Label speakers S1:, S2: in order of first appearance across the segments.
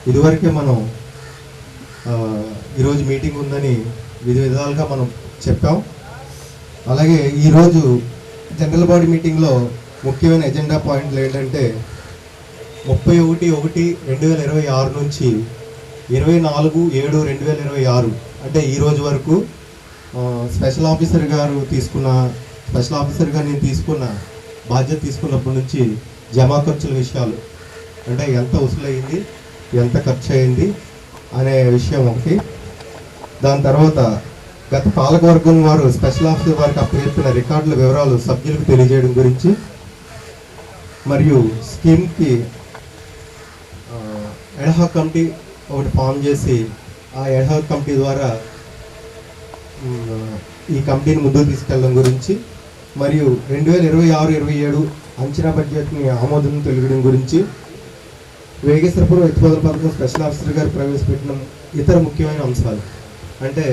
S1: ఇదివరకే మనం ఈరోజు మీటింగ్ ఉందని విధాలుగా మనం చెప్పాం. అలాగే ఈరోజు జనరల్ బాడీ మీటింగ్లో ముఖ్యమైన ఎజెండా పాయింట్లు ఏంటంటే 31/1/2026 నుంచి 24/7/2026 అంటే ఈరోజు వరకు స్పెషల్ ఆఫీసర్గా నేను తీసుకున్న బాధ్యత తీసుకున్నప్పటి నుంచి జమా ఖర్చుల విషయాలు అంటే ఎంత వసూలైంది, ఎంత ఖర్చు అయింది అనే విషయం ఒకటి. దాని తర్వాత గత పాలకవర్గం వారు స్పెషల్ ఆఫీసర్ వారికి అప్పచెప్పిన రికార్డుల వివరాలు సభ్యులకు తెలియజేయడం గురించి, మరియు స్కీమ్కి ఎడ్హాక్ కమిటీ ఒకటి ఫామ్ చేసి ఆ ఎడ్హాక్ కమిటీ ద్వారా ఈ కమిటీని ముందుకు తీసుకెళ్ళడం గురించి, మరియు 2026-27 అంచనా బడ్జెట్ని ఆమోదం తెలియడం గురించి, వేగేశ్వరపురం ఎత్తిపోతల పథకం స్పెషల్ ఆఫీసర్ గారు ప్రవేశపెట్టిన ఇతర ముఖ్యమైన అంశాలు అంటే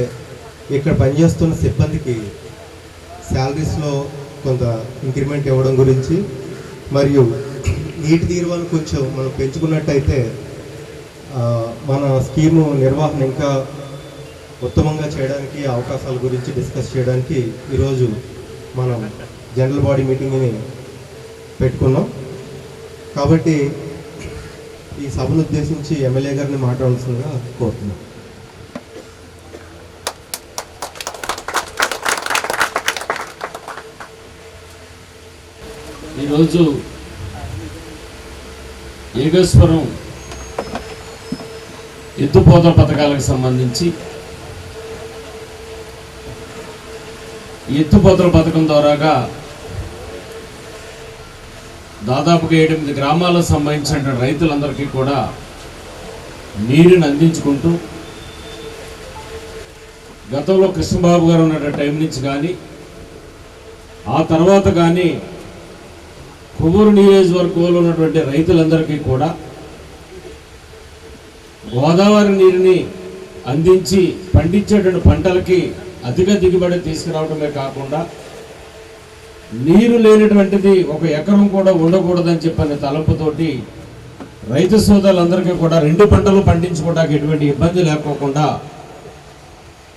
S1: ఇక్కడ పనిచేస్తున్న సిబ్బందికి శాలరీస్లో కొంత ఇంక్రిమెంట్ ఇవ్వడం గురించి, మరియు నీటి తీరువను కొంచెం మనం పెంచుకున్నట్టయితే మన స్కీము నిర్వహణ ఇంకా ఉత్తమంగా చేయడానికి అవకాశాల గురించి డిస్కస్ చేయడానికి ఈరోజు మనం జనరల్ బాడీ మీటింగ్ని పెట్టుకున్నాం. కాబట్టి ఈ సభను ఉద్దేశించి ఎమ్మెల్యే గారిని మాట్లాడాల్సిందిగా కోరుతున్నాం.
S2: ఈరోజు ఏగేశ్వరం ఎత్తుపోతల పథకాలకు సంబంధించి ఎత్తుపోతల పథకం ద్వారాగా దాదాపుగా 8 గ్రామాలకు సంబంధించిన రైతులందరికీ కూడా నీరుని అందించుకుంటూ గతంలో కృష్ణబాబు గారు ఉన్న టైం నుంచి కానీ ఆ తర్వాత కానీ కొవ్వూరు నియోజకవర్గంలో ఉన్నటువంటి రైతులందరికీ కూడా గోదావరి నీరుని అందించి పండించేటువంటి పంటలకి అధిక దిగుబడి తీసుకురావడమే కాకుండా నీరు లేనటువంటిది ఒక ఎకరం కూడా ఉండకూడదని చెప్పిన తలంపుతోటి రైతు సోదరులందరికీ కూడా 2 పంటలు పండించుకోవడానికి ఎటువంటి ఇబ్బంది లేకోకుండా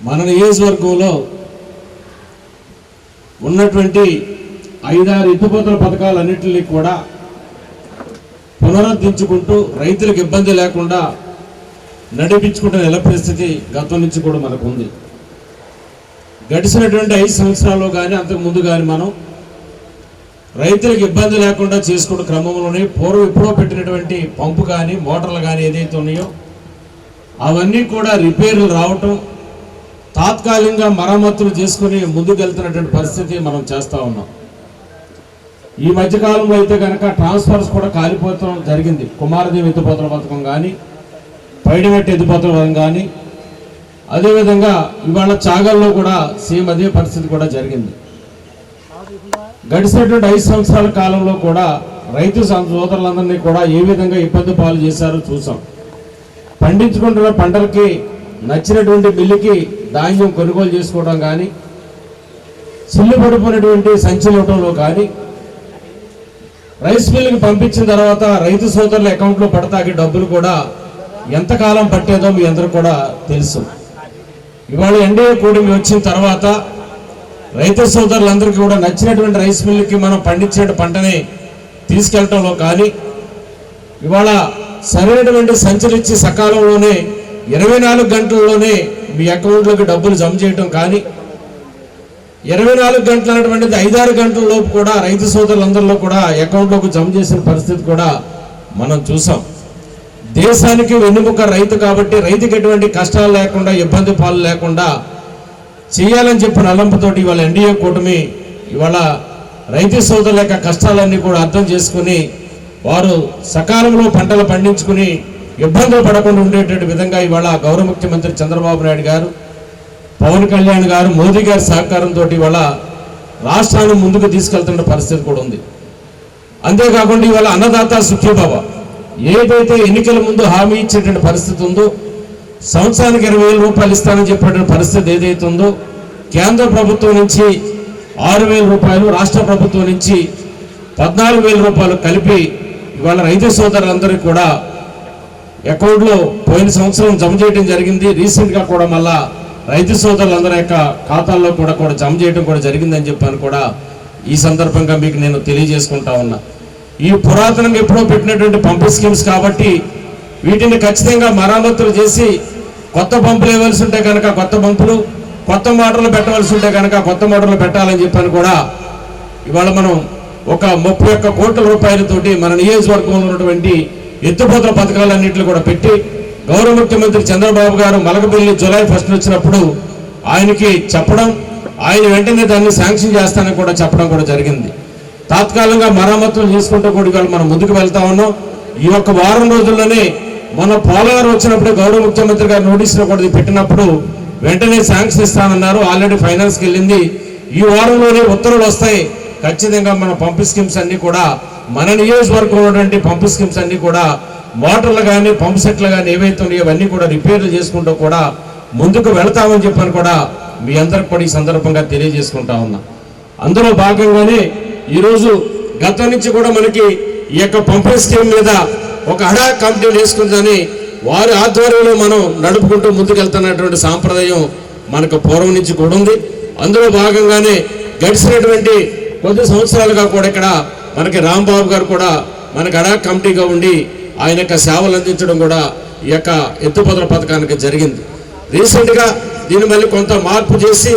S2: మన నియోజకవర్గంలో ఉన్నటువంటి 5-6 ఎత్తిపోతల పథకాలన్నింటినీ కూడా పునరుద్ధరించుకుంటూ రైతులకు ఇబ్బంది లేకుండా నడిపించుకుంటున్న నెల పరిస్థితి గతం నుంచి కూడా మనకు ఉంది. గడిచినటువంటి 5 సంవత్సరాల్లో కానీ అంతకుముందు కానీ మనం రైతులకు ఇబ్బంది లేకుండా చేసుకున్న క్రమంలోనే పూర్వం ఎప్పుడో పెట్టినటువంటి పంపు కానీ మోటార్లు కానీ ఏదైతే ఉన్నాయో అవన్నీ కూడా రిపేర్లు రావటం, తాత్కాలికంగా మరమ్మతులు చేసుకుని ముందుకెళ్తున్నటువంటి పరిస్థితి మనం చేస్తూ ఉన్నాం. ఈ మధ్యకాలంలో అయితే కనుక ట్రాన్స్ఫర్స్ కూడా కాలిపోవడం జరిగింది. కుమారదేవి ఎత్తిపోతల పథకం కానీ, పైడిమెట్టు ఎత్తిపోతల పథకం కానీ, అదేవిధంగా ఇవాళ చాగల్లో కూడా సేమ్ అదే పరిస్థితి కూడా జరిగింది. గడిచినటువంటి 5 సంవత్సరాల కాలంలో కూడా రైతు సోదరులందరినీ కూడా ఏ విధంగా ఇబ్బంది పాలు చేశారో చూసాం. పండించుకుంటున్న పంటలకి నచ్చినటువంటి మిల్లుకి ధాన్యం కొనుగోలు చేసుకోవడం కానీ, చిల్లు పడిపోయినటువంటి సంచులు ఇవ్వడంలో కానీ, రైస్ మిల్లుకి పంపించిన తర్వాత రైతు సోదరుల అకౌంట్లో పడతాకి డబ్బులు కూడా ఎంతకాలం పట్టేదో మీ అందరూ కూడా తెలుసు. ఇవాళ ఎన్డీఏ కూటమి వచ్చిన తర్వాత రైతు సోదరులందరికీ కూడా నచ్చినటువంటి రైస్ మిల్లుకి మనం పండించిన పంటని తీసుకెళ్లడంలో కానీ, ఇవాళ సరైనటువంటి సంచులు ఇచ్చి సకాలంలోనే 24 గంటల్లోనే మీ అకౌంట్లోకి డబ్బులు జమ చేయటం కానీ, 24 గంటలు అన్నటువంటిది 5-6 గంటల లోపు కూడా రైతు సోదరులందరిలో కూడా అకౌంట్లోకి జమ చేసిన పరిస్థితి కూడా మనం చూసాం. దేశానికి వెన్నుముక రైతు కాబట్టి రైతుకి ఎటువంటి కష్టాలు లేకుండా ఇబ్బంది పాలు లేకుండా చేయాలని చెప్పిన అలంపతోటి ఇవాళ ఎన్డీఏ కూటమి ఇవాళ రైతు సోదరుల యొక్క కష్టాలన్నీ కూడా అర్థం చేసుకుని వారు సకాలంలో పంటలు పండించుకుని ఇబ్బందులు పడకుండా ఉండేటువంటి విధంగా ఇవాళ గౌరవ ముఖ్యమంత్రి చంద్రబాబు నాయుడు గారు, పవన్ కళ్యాణ్ గారు, మోదీ గారి సహకారంతో ఇవాళ రాష్ట్రాన్ని ముందుకు తీసుకెళ్తున్న పరిస్థితి కూడా ఉంది. అంతేకాకుండా ఇవాళ అన్నదాత సుఖీభవ ఏదైతే ఎన్నికల ముందు హామీ ఇచ్చేటువంటి పరిస్థితి ఉందో, సంవత్సరానికి 20,000 రూపాయలు ఇస్తానని చెప్పేటువంటి పరిస్థితి ఏదైతే ఉందో, కేంద్ర ప్రభుత్వం నుంచి 6,000 రూపాయలు, రాష్ట్ర ప్రభుత్వం నుంచి 14,000 రూపాయలు కలిపి ఇవాళ రైతు సోదరులందరికీ కూడా అకౌంట్లో పోయిన సంవత్సరం జమ చేయడం జరిగింది. రీసెంట్గా కూడా మళ్ళా రైతు సోదరులందరి యొక్క ఖాతాల్లో కూడా జమ చేయడం కూడా జరిగిందని చెప్పాను కూడా ఈ సందర్భంగా మీకు నేను తెలియజేసుకుంటా ఉన్నా. ఈ పురాతనంగా ఎప్పుడో పెట్టినటువంటి పంపు స్కీమ్స్ కాబట్టి వీటిని ఖచ్చితంగా మరామతులు చేసి కొత్త పంపులు ఇవ్వాల్సి ఉంటే కనుక కొత్త పంపులు, కొత్త మోటార్లు పెట్టవలసి ఉంటే కనుక కొత్త మోటార్లు పెట్టాలని చెప్పని కూడా ఇవాళ మనం ఒక 31 కోట్ల రూపాయలతోటి మన నియోజకవర్గంలో ఉన్నటువంటి ఎత్తిపోతల పథకాలన్నింటినీ కూడా పెట్టి గౌరవ ముఖ్యమంత్రి చంద్రబాబు గారు మలకపల్లి జూలై 1 వచ్చినప్పుడు ఆయనకి చెప్పడం, ఆయన వెంటనే దాన్ని శాంక్షన్ చేస్తానని కూడా చెప్పడం కూడా జరిగింది. తాత్కాలికంగా మరమ్మతులు చేసుకుంటూ కూడా ఇవాళ మనం ముందుకు వెళ్తా ఉన్నాం. ఈ ఒక్క వారం రోజుల్లోనే మన పోలవరం వచ్చినప్పుడు గౌరవ ముఖ్యమంత్రి గారు నోటీసులో కూడా పెట్టినప్పుడు వెంటనే శాంక్షన్ ఇస్తానన్నారు. ఆల్రెడీ ఫైనాన్స్కి వెళ్ళింది. ఈ వారంలోనే ఉత్తర్వులు వస్తాయి. ఖచ్చితంగా మన పంపు స్కీమ్స్ అన్ని కూడా మన నియోజకవర్గంలో ఉన్నటువంటి పంపు స్కీమ్స్ అన్ని కూడా మోటార్లు కానీ పంపు సెట్లు కానీ ఏవైతే ఉన్నాయో అవన్నీ కూడా రిపేర్లు చేసుకుంటూ కూడా ముందుకు వెళతామని చెప్పని కూడా మీ అందరికి కూడా ఈ సందర్భంగా తెలియజేసుకుంటా ఉన్నా. అందులో భాగంగానే ఈరోజు గతం నుంచి కూడా మనకి ఈ యొక్క పంపు స్కీమ్ మీద ఒక హడా కమిటీ వేసుకుందని వారి ఆధ్వర్యంలో మనం నడుపుకుంటూ ముందుకెళ్తున్నటువంటి సాంప్రదాయం మనకు పూర్వం నుంచి కూడా ఉంది. అందులో భాగంగానే గడిచినటువంటి కొద్ది సంవత్సరాలుగా కూడా ఇక్కడ మనకి రాంబాబు గారు కూడా మనకి హడా కమిటీగా ఉండి ఆయన యొక్క సేవలు అందించడం కూడా ఈ యొక్క ఎత్తిపోతల పథకానికి జరిగింది. రీసెంట్గా దీన్ని మళ్ళీ కొంత మార్పు చేసి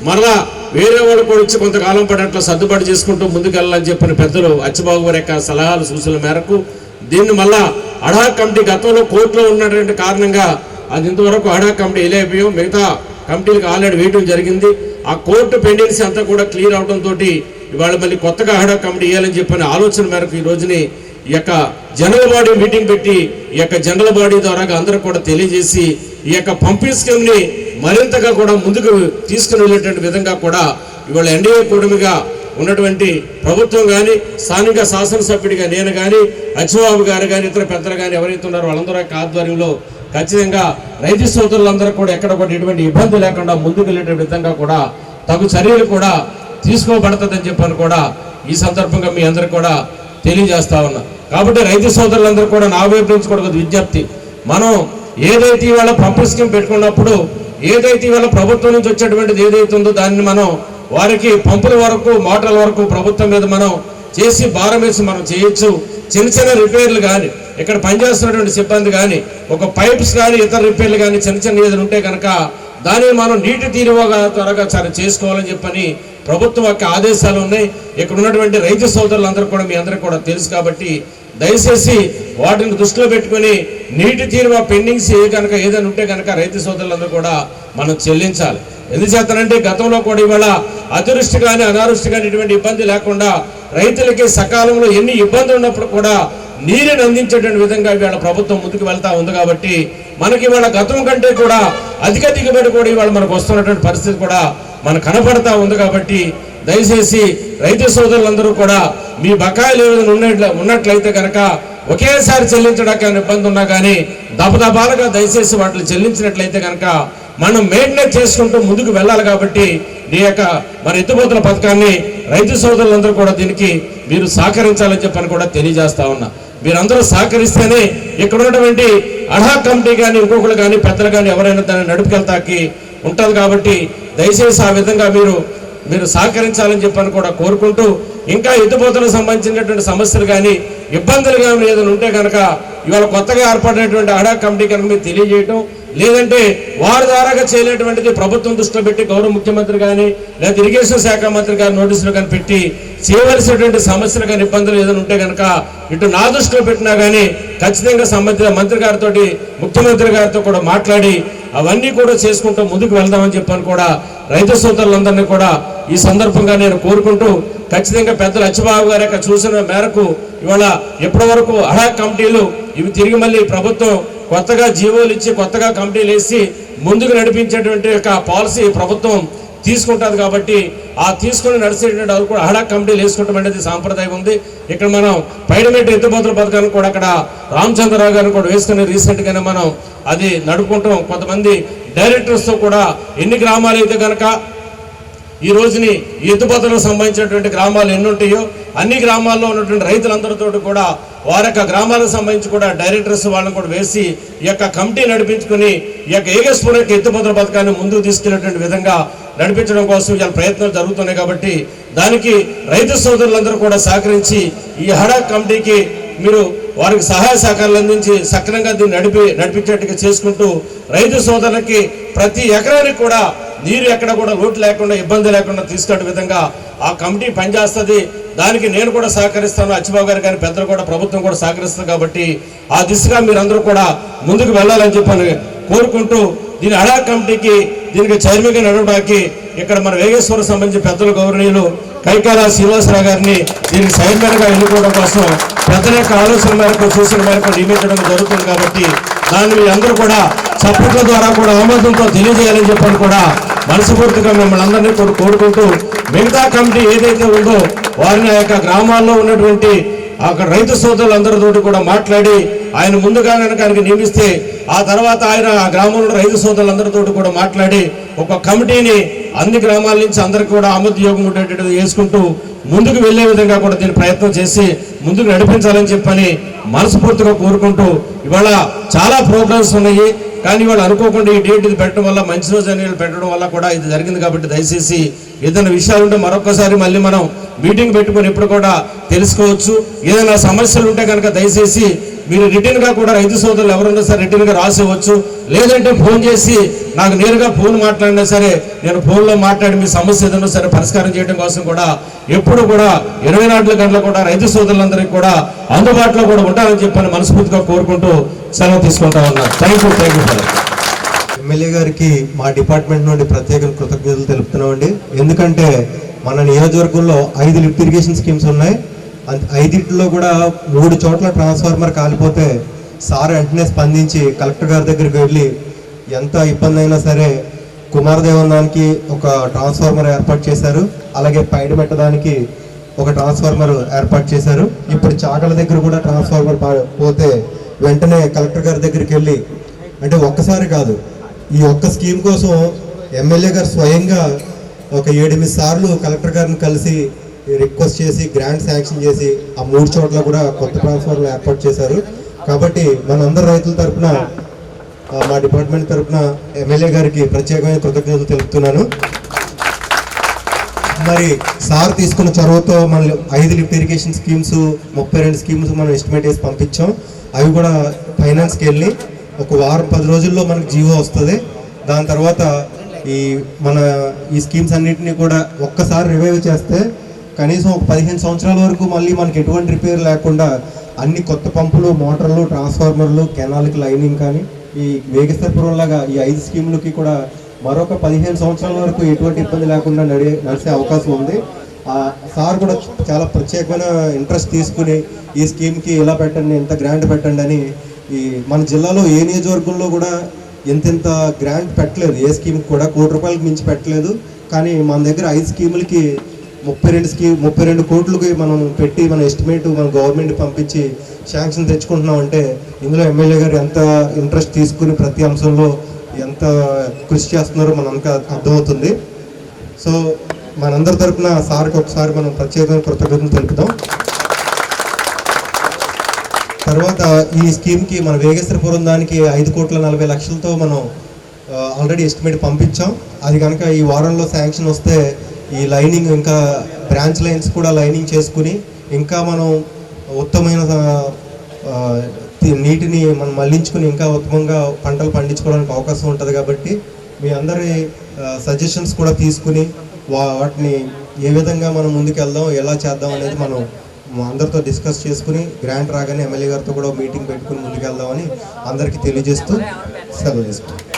S2: మరలా వేరే వాళ్ళు కూడా ఇచ్చి కొంతకాలం పడేట్లా సర్దుబాటు చేసుకుంటూ ముందుకెళ్ళాలని చెప్పిన పెద్దలు అచ్చిబాబు గారి యొక్క సలహాలు సూచనల మేరకు దీన్ని మళ్ళా అడా కమిటీ గతంలో కోర్టులో ఉన్నటువంటి కారణంగా అది ఇంతవరకు అడా కమిటీ వేయలేకపోయాం. మిగతా కమిటీలకు ఆల్రెడీ వేయడం జరిగింది. ఆ కోర్టు పెండెన్సీ అంతా కూడా క్లియర్ అవడంతో ఇవాళ మళ్ళీ కొత్తగా అడా కమిటీ వేయాలని చెప్పిన ఆలోచన మేరకు ఈ రోజుని ఈ యొక్క జనరల్ బాడీ మీటింగ్ పెట్టి ఈ యొక్క జనరల్ బాడీ ద్వారా అందరూ కూడా తెలియజేసి ఈ యొక్క పంపింగ్ స్కీమ్ని మరింతగా కూడా ముందుకు తీసుకుని వెళ్ళేటువంటి విధంగా కూడా ఇవాళ ఎన్డీఏ కూటమిగా ఉన్నటువంటి ప్రభుత్వం కానీ స్థానిక శాసనసభ్యుడిగా నేను కానీ అచ్చిబాబు గారు కానీ ఇతర పెద్దలు కానీ ఎవరైతే ఉన్నారో వాళ్ళందరూ యొక్క ఆధ్వర్యంలో ఖచ్చితంగా రైతు సోదరులందరూ కూడా ఎక్కడ కూడా ఎటువంటి ఇబ్బంది లేకుండా ముందుకు వెళ్ళే విధంగా కూడా తగు చర్యలు కూడా తీసుకోబడుతుందని చెప్పని కూడా ఈ సందర్భంగా మీ అందరికి కూడా తెలియజేస్తా ఉన్నా. కాబట్టి రైతు సోదరులందరూ కూడా నా వైపు నుంచి కూడా విజ్ఞప్తి, మనం ఏదైతే ఇవాళ పంపు స్కీమ్ పెట్టుకున్నప్పుడు ఏదైతే ఇవాళ ప్రభుత్వం నుంచి వచ్చేటువంటిది ఏదైతే ఉందో దాన్ని మనం వారికి పంపుల వరకు మోటార్ల వరకు ప్రభుత్వం మీద మనం చేసి భారం వేసి మనం చేయొచ్చు. చిన్న చిన్న రిపేర్లు కానీ ఇక్కడ పనిచేస్తున్నటువంటి సిబ్బంది కానీ ఒక పైప్స్ కానీ ఇతర రిపేర్లు కానీ చిన్న ఏదైనా ఉంటే కనుక దాన్ని మనం నీటి తీరువగా త్వరగా చేసుకోవాలని చెప్పని ప్రభుత్వం యొక్క ఆదేశాలు ఉన్నాయి. ఇక్కడ ఉన్నటువంటి రైతు సోదరులందరూ కూడా మీ అందరికీ కూడా తెలుసు. కాబట్టి దయచేసి వాటిని దృష్టిలో పెట్టుకుని నీటి తీరువ పెండింగ్స్ కనుక ఏదైనా ఉంటే కనుక రైతు సోదరులందరూ కూడా మనం చెల్లించాలి. ఎందుచేతనంటే గతంలో కూడా ఇవాళ అతివృష్టి కానీ అనావృష్టి కానీ ఇటువంటి ఇబ్బంది లేకుండా రైతులకి సకాలంలో ఎన్ని ఇబ్బందులు ఉన్నప్పుడు కూడా నీరుని అందించేటువంటి విధంగా ఇవాళ ప్రభుత్వం ముందుకు వెళ్తా ఉంది. కాబట్టి మనకి ఇవాళ గతం కంటే కూడా అధిక దిగుబడి కూడా ఇవాళ మనకు వస్తున్నటువంటి పరిస్థితి కూడా మనకు కనపడతా ఉంది. కాబట్టి దయచేసి రైతు సోదరులందరూ కూడా మీ బకాయిలు ఏదైనా ఉన్నట్లయితే కనుక ఒకేసారి చెల్లించడానికి ఇబ్బంది ఉన్నా కానీ దపదపాలుగా దయచేసి వాటిని చెల్లించినట్లయితే కనుక మనం మెయింటైన్ చేసుకుంటూ ముందుకు వెళ్ళాలి. కాబట్టి ఈ యొక్క మన ఎత్తిపోతల పథకాన్ని రైతు సోదరులందరూ కూడా దీనికి మీరు సహకరించాలని చెప్పని కూడా తెలియజేస్తా ఉన్నా. మీరందరూ సహకరిస్తేనే ఇక్కడ ఉన్నటువంటి అడా కమిటీ కానీ ఇంకొకరు కానీ పెద్దలు కానీ ఎవరైనా దాన్ని నడుపుకెళ్తాకి ఉంటుంది. కాబట్టి దయచేసి ఆ విధంగా మీరు సహకరించాలని చెప్పని కూడా కోరుకుంటూ ఇంకా ఎత్తిపోతలకు సంబంధించినటువంటి సమస్యలు కానీ ఇబ్బందులు కానీ ఏదైనా ఉంటే కనుక ఇవాళ కొత్తగా ఏర్పడినటువంటి అడా కమిటీ కనుక మీరు తెలియజేయటం, లేదంటే వారి ద్వారాగా చేయలేటువంటిది ప్రభుత్వం దృష్టిలో పెట్టి గౌరవ ముఖ్యమంత్రి కానీ లేదా ఇరిగేషన్ శాఖ మంత్రి గారి నోటీసులు కానీ పెట్టి చేయవలసినటువంటి సమస్యలు కానీ ఇబ్బందులు ఏదైనా ఉంటే కనుక ఇటు నా దృష్టిలో పెట్టినా కానీ ఖచ్చితంగా సంబంధిత మంత్రి గారితో ముఖ్యమంత్రి గారితో కూడా మాట్లాడి అవన్నీ కూడా చేసుకుంటూ ముందుకు వెళ్దామని చెప్పని కూడా రైతు సోదరులందరినీ కూడా ఈ సందర్భంగా నేను కోరుకుంటూ ఖచ్చితంగా పెద్దలు అచ్చిబాబు గారి యొక్క సూచన మేరకు ఇవాళ ఎప్పటి వరకు అడా కమిటీలు ఇవి తిరిగి మళ్ళీ ప్రభుత్వం కొత్తగా జీవోలు ఇచ్చి కొత్తగా కమిటీలు వేసి ముందుకు నడిపించేటువంటి యొక్క పాలసీ ప్రభుత్వం తీసుకుంటుంది. కాబట్టి ఆ తీసుకుని నడిచేటువంటి వాళ్ళు కూడా అడా కమిటీలు వేసుకుంటాం అనేది సాంప్రదాయం ఉంది. ఇక్కడ మనం పైడమెట్ ఎత్తిపోతల పథకాన్ని కూడా అక్కడ రామచంద్రరావు గారిని కూడా వేసుకుని రీసెంట్గానే మనం అది నడుపుకుంటాం. కొంతమంది డైరెక్టర్స్తో కూడా ఎన్ని గ్రామాలు అయితే కనుక ఈ రోజుని ఎత్తిపోతలకు సంబంధించినటువంటి గ్రామాలు ఎన్ని ఉంటాయో అన్ని గ్రామాల్లో ఉన్నటువంటి రైతులందరితో కూడా వారి యొక్క గ్రామాలకు సంబంధించి కూడా డైరెక్టర్స్ వాళ్ళని కూడా వేసి ఈ యొక్క కమిటీ నడిపించుకుని ఈ యొక్క ఏగేశ్వరం యొక్క ఎత్తుపోతల పథకాన్ని ముందుకు తీసుకెళ్లేటువంటి విధంగా నడిపించడం కోసం ఇలా ప్రయత్నాలు జరుగుతున్నాయి. కాబట్టి దానికి రైతు సోదరులందరూ కూడా సహకరించి ఈ హడా కమిటీకి మీరు వారికి సహాయ సహకారాలు అందించి సక్రమంగా దీన్ని నడిపించేట్టుగా చేసుకుంటూ రైతు సోదరులకి ప్రతి ఎకరానికి కూడా నీరు ఎక్కడ కూడా లోటు లేకుండా ఇబ్బంది లేకుండా తీసుకునే విధంగా ఆ కమిటీ పనిచేస్తుంది. దానికి నేను కూడా సహకరిస్తాను, అచ్చిబాబు గారు కానీ పెద్దలు కూడా ప్రభుత్వం కూడా సహకరిస్తుంది. కాబట్టి ఆ దిశగా మీరందరూ కూడా ముందుకు వెళ్ళాలని చెప్పని కోరుకుంటూ దీని హడా కమిటీకి దీనికి చైర్మన్గా నడవడానికి ఇక్కడ మన వేగేశ్వరం సంబంధించి పెద్దలు గౌరవనీయులు కైకాల శ్రీనివాసరావు గారిని దీనికి చైర్మన్గా ఎన్నుకోవడం కోసం పెద్దల యొక్క ఆలోచన మేరకు సూచన మేరకు నియమించడం జరుగుతుంది. కాబట్టి దాన్ని మీ అందరూ కూడా చప్పట్ల ద్వారా కూడా ఆమోదంతో తెలియజేయాలని చెప్పని కూడా మనస్ఫూర్తిగా మిమ్మల్ని అందరినీ కూడా కోరుకుంటూ మిగతా కమిటీ ఏదైతే ఉందో వారిని ఆ యొక్క గ్రామాల్లో ఉన్నటువంటి అక్కడ రైతు సోదరులందరితోటి కూడా మాట్లాడి ఆయన ముందుగా కనుక ఆయనకి నియమిస్తే ఆ తర్వాత ఆయన ఆ గ్రామంలో రైతు సోదరులందరితో కూడా మాట్లాడి ఒక కమిటీని అన్ని గ్రామాల నుంచి అందరికి కూడా ఆమోదయోగం ఉండేటట్టు చేసుకుంటూ ముందుకు వెళ్లే విధంగా కూడా దీన్ని ప్రయత్నం చేసి ముందుకు నడిపించాలని చెప్పని మనస్ఫూర్తిగా కోరుకుంటూ ఇవాళ చాలా ప్రోగ్రామ్స్ ఉన్నాయి. కానీ వాళ్ళు అనుకోకుండా ఈ డేట్ ఇది పెట్టడం వల్ల మంచి రోజు అనేది పెట్టడం వల్ల కూడా ఇది జరిగింది. కాబట్టి దయచేసి ఏదైనా విషయాలు ఉంటే మరొకసారి మళ్ళీ మనం మీటింగ్ పెట్టుకొని ఎప్పుడు కూడా తెలుసుకోవచ్చు. ఏదైనా సమస్యలు ఉంటే కనుక దయచేసి మీరు రిటర్న్గా కూడా రైతు సోదరులు ఎవరున్నా సరే రిటర్న్గా రాసివచ్చు. లేదంటే ఫోన్ చేసి నాకు నేరుగా ఫోన్ మాట్లాడినా సరే నేను ఫోన్లో మాట్లాడి మీ సమస్య ఏదైనా సరే పరిష్కారం చేయడం కోసం కూడా ఎప్పుడు కూడా 24 గంటలు కూడా రైతు సోదరులందరికీ కూడా అందుబాటులో కూడా ఉంటారని చెప్పని మనస్ఫూర్తిగా కోరుకుంటూ సెలవు తీసుకుంటా ఉన్నాను. Thank you.
S1: ఎమ్మెల్యే గారికి మా డిపార్ట్మెంట్ నుండి ప్రత్యేక కృతజ్ఞతలు తెలుపుతున్నామండి. ఎందుకంటే మన నియోజకవర్గంలో 5 లిఫ్ట్ ఇరిగేషన్ స్కీమ్స్ ఉన్నాయి. 5 కూడా 3 చోట్ల ట్రాన్స్ఫార్మర్ కాలిపోతే సార్ వెంటనే స్పందించి కలెక్టర్ గారి దగ్గరికి వెళ్ళి ఎంత ఇబ్బంది అయినా సరే కుమారదేవనానికి ఒక ట్రాన్స్ఫార్మర్ ఏర్పాటు చేశారు. అలాగే పైడి పెట్టడానికి ఒక ట్రాన్స్ఫార్మర్ ఏర్పాటు చేశారు. ఇప్పుడు చాకల దగ్గర కూడా ట్రాన్స్ఫార్మర్ పోతే వెంటనే కలెక్టర్ గారి దగ్గరికి వెళ్ళి, అంటే ఒక్కసారి కాదు, ఈ ఒక్క స్కీమ్ కోసం ఎమ్మెల్యే గారు స్వయంగా ఒక 7-8 సార్లు కలెక్టర్ గారిని కలిసి రిక్వెస్ట్ చేసి గ్రాంట్ శాంక్షన్ చేసి ఆ 3 చోట్ల కూడా కొత్త ట్రాన్స్ఫార్మర్ ఏర్పాటు చేశారు. కాబట్టి మనందరు రైతుల తరఫున మా డిపార్ట్మెంట్ తరఫున ఎమ్మెల్యే గారికి ప్రత్యేకమైన కృతజ్ఞతలు తెలుపుతున్నాను. మరి సార్ తీసుకున్న చొరవతో మనం 5 లిఫ్ట్ ఇరిగేషన్ స్కీమ్స్ 32 స్కీమ్స్ మనం ఎస్టిమేట్ చేసి పంపించాం. అవి కూడా ఫైనాన్స్కి వెళ్ళి ఒక వారం 10 రోజుల్లో మనకు జీవో వస్తుంది. దాని తర్వాత ఈ స్కీమ్స్ అన్నింటినీ కూడా ఒక్కసారి రివైవ్ చేస్తే కనీసం ఒక 15 సంవత్సరాల వరకు మళ్ళీ మనకి ఎటువంటి రిపేర్ లేకుండా అన్ని కొత్త పంపులు, మోటార్లు, ట్రాన్స్ఫార్మర్లు, కెనాల్కి లైనింగ్ కానీ ఈ వేగేశ్వరపురం లాగా ఈ 5 స్కీములకి కూడా మరొక 15 సంవత్సరాల వరకు ఎటువంటి ఇబ్బంది లేకుండా నడిచే అవకాశం ఉంది. సార్ కూడా చాలా ప్రత్యేకమైన ఇంట్రెస్ట్ తీసుకుని ఈ స్కీమ్కి ఇలా పెట్టండి, ఇంత గ్రాంట్ పెట్టండి అని మన జిల్లాలో ఏ నియోజకవర్గంలో కూడా ఇంత గ్రాంట్ పెట్టలేదు. ఏ స్కీమ్కి కూడా ₹1 మించి పెట్టలేదు. కానీ మన దగ్గర 5 స్కీములకి 32 కోట్లకి మనం పెట్టి మన ఎస్టిమేట్ మన గవర్నమెంట్ పంపించి శాంక్షన్ తెచ్చుకుంటున్నాం అంటే ఇందులో ఎమ్మెల్యే గారు ఎంత ఇంట్రెస్ట్ తీసుకుని ప్రతి అంశంలో ఎంత కృషి చేస్తున్నారో మనకు అర్థమవుతుంది. సో మనందరి తరఫున సార్కి ఒకసారి మనం ప్రత్యేకమైన కృతజ్ఞతలు తెలుపుతాం. తర్వాత ఈ స్కీమ్కి మన వేగేశ్వరపురం దానికి 5,40,00,000తో మనం ఆల్రెడీ ఎస్టిమేట్ పంపించాం. అది కనుక ఈ వారంలో శాంక్షన్ వస్తే ఈ లైనింగ్ ఇంకా బ్రాంచ్ లైన్స్ కూడా లైనింగ్ చేసుకుని ఇంకా మనం ఉత్తమమైన నీటిని మనం మళ్లించుకుని ఇంకా ఉత్తమంగా పంటలు పండించుకోవడానికి అవకాశం ఉంటుంది. కాబట్టి మీ అందరి సజెషన్స్ కూడా తీసుకుని వాటిని ఏ విధంగా మనం ముందుకు వెళ్దాం, ఎలా చేద్దాం అనేది మనం అందరితో డిస్కస్ చేసుకుని గ్రాంట్ రాగానే ఎమ్మెల్యే గారితో కూడా మీటింగ్ పెట్టుకుని ముందుకు వెళ్దామని అందరికీ తెలియజేస్తూ సెలవు తీసుకుంటాం.